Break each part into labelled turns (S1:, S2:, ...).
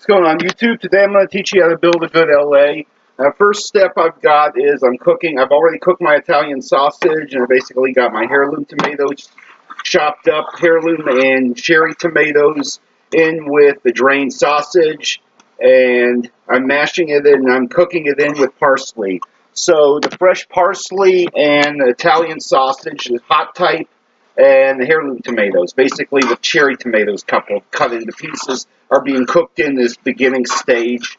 S1: What's going on YouTube? Today I'm going to teach you how to build a good LA. First step I've got is I've already cooked my Italian sausage, and I basically got my heirloom tomatoes chopped up, heirloom and cherry tomatoes in with the drained sausage, and I'm mashing it in and I'm cooking it in with parsley. So the fresh parsley and the Italian sausage, the hot type, and the heirloom tomatoes, basically the cherry tomatoes cut into pieces, are being cooked in this beginning stage.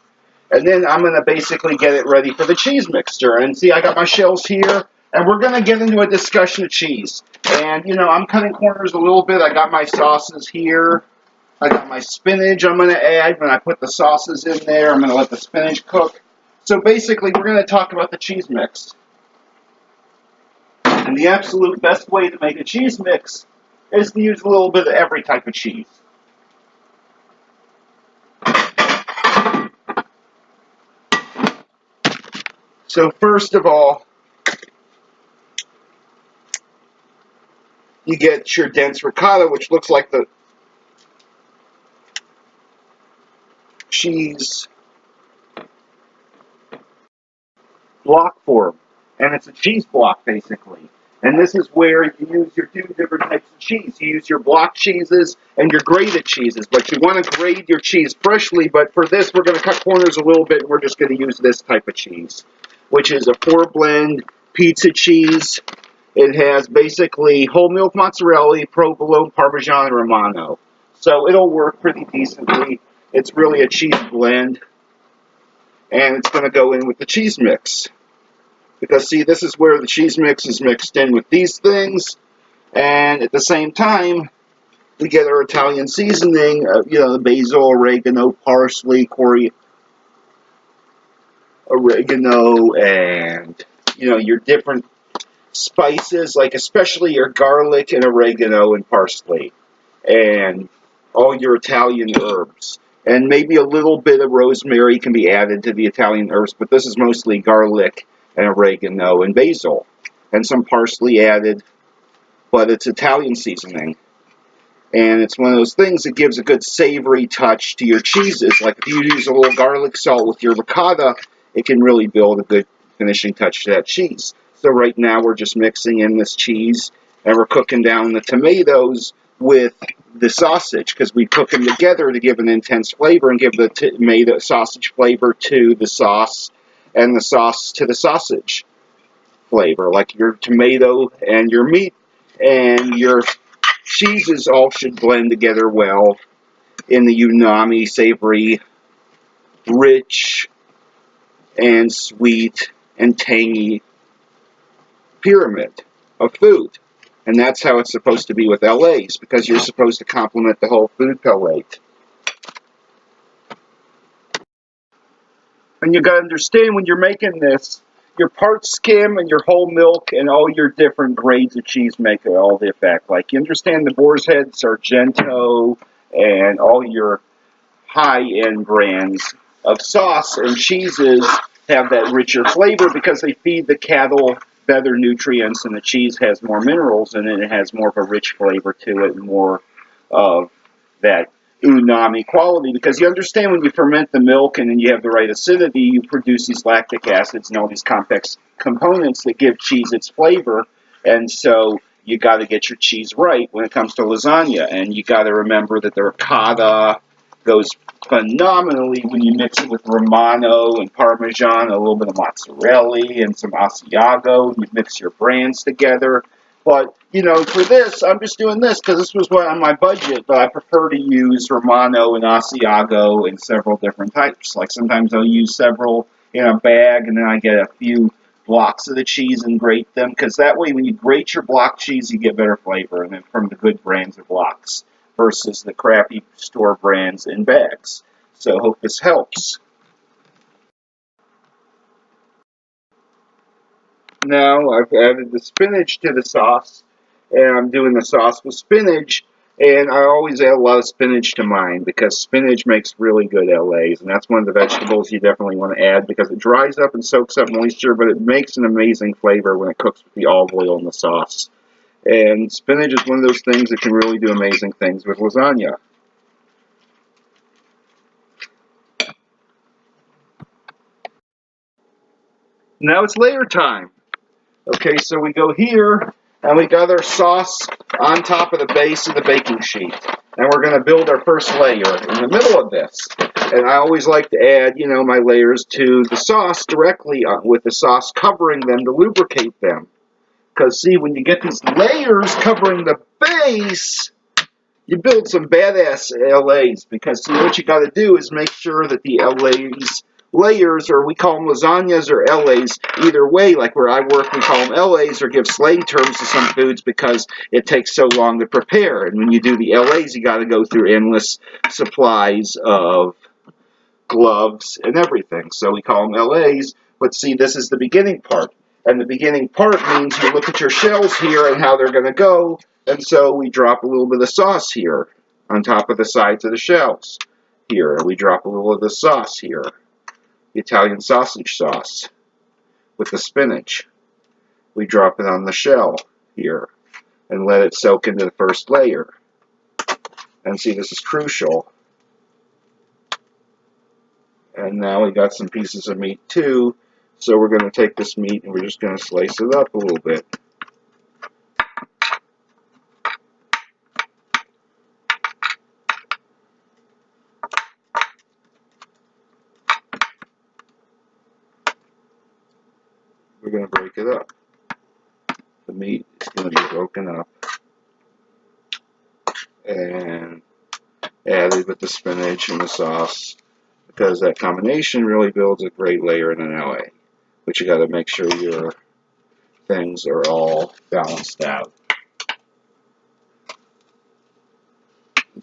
S1: And then I'm going to basically get it ready for the cheese mixture. And see, I got my shells here, and we're going to get into a discussion of cheese. And, you know, I'm cutting corners a little bit. I got my sauces here. I got my spinach I'm going to add when I put the sauces in there. I'm going to let the spinach cook. So basically, we're going to talk about the cheese mix. And the absolute best way to make a cheese mix is to use a little bit of every type of cheese. So first of all, you get your dense ricotta, which looks like the cheese block form. And it's a cheese block, basically. And this is where you use your two different types of cheese. You use your block cheeses and your grated cheeses. But you want to grate your cheese freshly. But for this, we're going to cut corners a little bit. And we're just going to use this type of cheese, which is a 4-blend pizza cheese. It has basically whole milk mozzarella, provolone, Parmesan, and Romano. So it'll work pretty decently. It's really a cheese blend. And it's going to go in with the cheese mix. Because, see, this is where the cheese mix is mixed in with these things. And at the same time, we get our Italian seasoning, you know, the basil, oregano, parsley, oregano, and, you know, your different spices, like especially your garlic and oregano and parsley. And all your Italian herbs. And maybe a little bit of rosemary can be added to the Italian herbs, but this is mostly garlic and oregano and basil, and some parsley added, but it's Italian seasoning. And it's one of those things that gives a good savory touch to your cheeses. Like if you use a little garlic salt with your ricotta, it can really build a good finishing touch to that cheese. So right now we're just mixing in this cheese, and we're cooking down the tomatoes with the sausage, because we cook them together to give an intense flavor and give the tomato sausage flavor to the sauce, and the sauce to the sausage flavor, like your tomato and your meat and your cheeses all should blend together well in the umami, savory, rich, and sweet and tangy pyramid of food. And that's how it's supposed to be with LAs, because you're supposed to complement the whole food palette. And you got to understand, when you're making this, your part skim and your whole milk and all your different grades of cheese make all the effect. Like, you understand the Boar's Head, Sargento, and all your high-end brands of sauce and cheeses have that richer flavor because they feed the cattle better nutrients, and the cheese has more minerals in it. It has more of a rich flavor to it and more of that umami quality, because you understand, when you ferment the milk and then you have the right acidity, you produce these lactic acids and all these complex components that give cheese its flavor. And so you got to get your cheese right when it comes to lasagna, and you got to remember that the ricotta goes phenomenally when you mix it with Romano and Parmesan, a little bit of mozzarella and some Asiago. You mix your brands together. But, you know, for this, I'm just doing this because this was what on my budget, but I prefer to use Romano and Asiago in several different types. Like, sometimes I'll use several in a bag, and then I get a few blocks of the cheese and grate them, because that way when you grate your block cheese, you get better flavor, and then from the good brands of blocks versus the crappy store brands in bags. So, hope this helps. Now I've added the spinach to the sauce, and I'm doing the sauce with spinach, and I always add a lot of spinach to mine because spinach makes really good LAs, and that's one of the vegetables you definitely want to add because it dries up and soaks up moisture, but it makes an amazing flavor when it cooks with the olive oil in the sauce. And spinach is one of those things that can really do amazing things with lasagna. Now it's layer time. Okay, so we go here, and we got our sauce on top of the base of the baking sheet. And we're going to build our first layer in the middle of this. And I always like to add, my layers to the sauce directly with the sauce covering them to lubricate them. Because, see, when you get these layers covering the base, you build some badass LAs. Because, see, what you got to do is make sure that the layers, or we call them lasagnas or LAs, either way, like where I work, we call them LAs, or give slang terms to some foods because it takes so long to prepare. And when you do the LAs, you got to go through endless supplies of gloves and everything. So we call them LAs, but see, this is the beginning part. And the beginning part means you look at your shells here and how they're going to go, and so we drop a little bit of sauce here on top of the sides of the shells. Here, and we drop a little of the sauce here. Italian sausage sauce with the spinach. We drop it on the shell here and let it soak into the first layer. And see, this is crucial. And now we got some pieces of meat too, so we're going to take this meat and we're just going to slice it up a little bit. We're going to break it up. The meat is going to be broken up and added with the spinach and the sauce, because that combination really builds a great layer in an LA. But you got to make sure your things are all balanced out.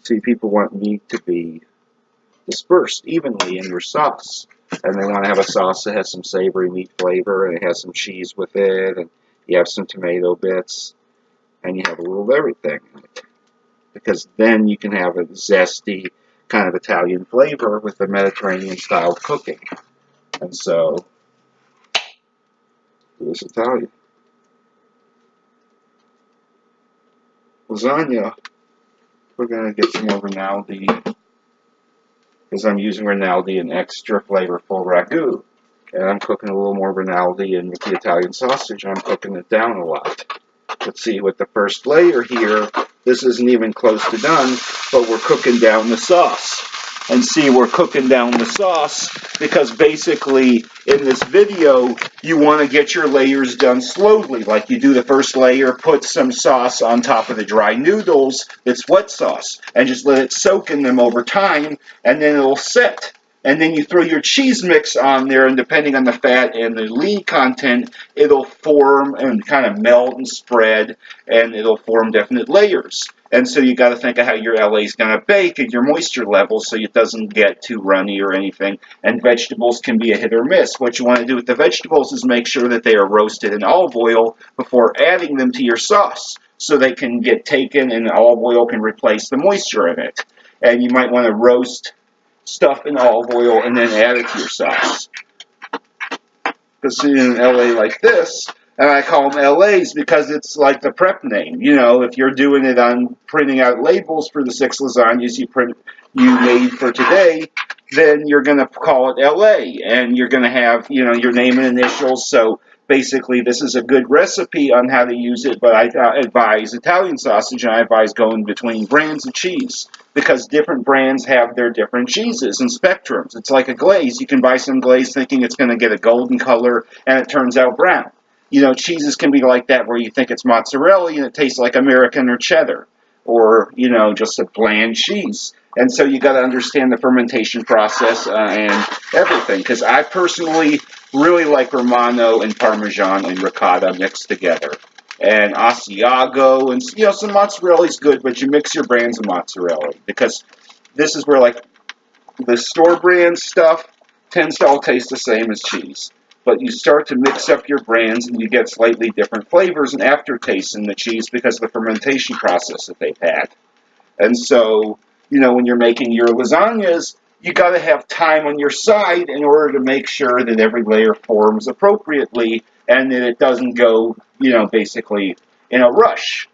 S1: See, people want meat to be dispersed evenly in your sauce. And they want to have a sauce that has some savory meat flavor, and it has some cheese with it, and you have some tomato bits, and you have a little of everything in it. Because then you can have a zesty kind of Italian flavor with the Mediterranean style of cooking. And so, this Italian lasagna, we're going to get some more Rinaldi, because I'm using Rinaldi in extra flavorful ragu. And I'm cooking a little more Rinaldi, and with the Italian sausage, I'm cooking it down a lot. Let's see, with the first layer here, this isn't even close to done, but we're cooking down the sauce. And see, we're cooking down the sauce because basically in this video, you want to get your layers done slowly. Like you do the first layer, put some sauce on top of the dry noodles, it's wet sauce, and just let it soak in them over time, and then it'll set. And then you throw your cheese mix on there, and depending on the fat and the lean content, it'll form and kind of melt and spread, and it'll form definite layers. And so you got to think of how your LA is going to bake and your moisture levels so it doesn't get too runny or anything. And vegetables can be a hit or miss. What you want to do with the vegetables is make sure that they are roasted in olive oil before adding them to your sauce, so they can get taken and olive oil can replace the moisture in it. And you might want to roast stuff in olive oil and then add it to your sauce. Because in an LA like this, and I call them LAs because it's like the prep name. If you're doing it on printing out labels for the 6 lasagnas you made for today, then you're going to call it LA, and you're going to have, your name and initials. So basically, this is a good recipe on how to use it, but I advise Italian sausage, and I advise going between brands of cheese, because different brands have their different cheeses and spectrums. It's like a glaze. You can buy some glaze thinking it's going to get a golden color, and it turns out brown. Cheeses can be like that, where you think it's mozzarella, and it tastes like American or cheddar, or, just a bland cheese. And so you got to understand the fermentation process and everything, because I personally really like Romano and Parmesan and ricotta mixed together. And Asiago and, some mozzarella is good, but you mix your brands of mozzarella, because this is where, like, the store brand stuff tends to all taste the same as cheese. But you start to mix up your brands, and you get slightly different flavors and aftertastes in the cheese because of the fermentation process that they've had. And so, when you're making your lasagnas, you got to have time on your side in order to make sure that every layer forms appropriately and that it doesn't go, basically in a rush.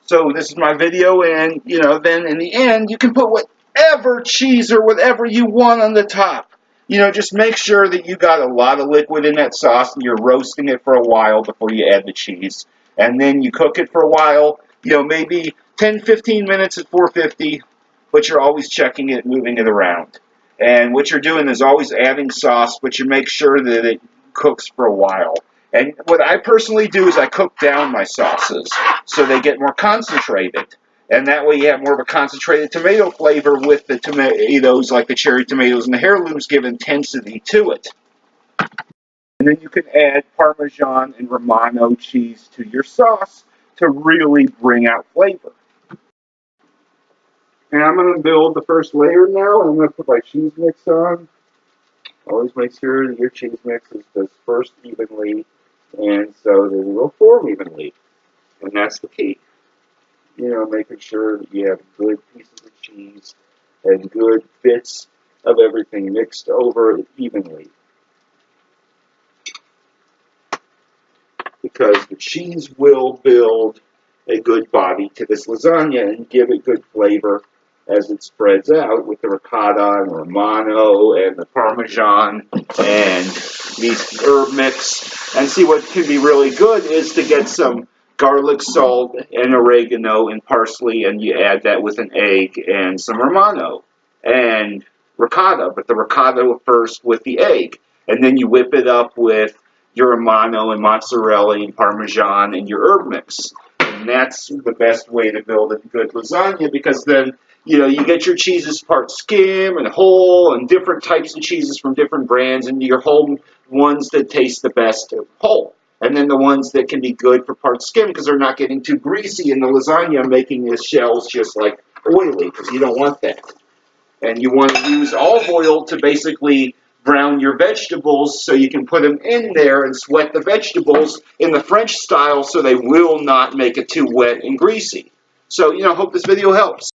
S1: So this is my video, and, then in the end, you can put whatever cheese or whatever you want on the top. just make sure that you got a lot of liquid in that sauce and you're roasting it for a while before you add the cheese. And then you cook it for a while, maybe 10-15 minutes at 450, but you're always checking it, moving it around. And what you're doing is always adding sauce, but you make sure that it cooks for a while. And what I personally do is I cook down my sauces so they get more concentrated. And that way you have more of a concentrated tomato flavor with the tomatoes, like the cherry tomatoes and the heirlooms, give intensity to it. And then you can add Parmesan and Romano cheese to your sauce to really bring out flavor. And I'm going to build the first layer now. I'm going to put my cheese mix on. Always make sure that your cheese mix is dispersed evenly and so that it will form evenly. And that's the key. Making sure that you have good pieces of cheese and good bits of everything mixed over evenly. Because the cheese will build a good body to this lasagna and give it good flavor as it spreads out with the ricotta and Romano and the Parmesan and these herb mix. And see, what can be really good is to get some garlic, salt, and oregano and parsley, and you add that with an egg and some Romano and ricotta, but the ricotta first with the egg. And then you whip it up with your Romano and mozzarella and Parmesan and your herb mix. And that's the best way to build a good lasagna, because then, you get your cheeses part skim and whole and different types of cheeses from different brands, and your whole ones that taste the best whole. And then the ones that can be good for part skim because they're not getting too greasy in the lasagna, making the shells just like oily, because you don't want that. And you want to use olive oil to basically brown your vegetables so you can put them in there and sweat the vegetables in the French style so they will not make it too wet and greasy. So, hope this video helps.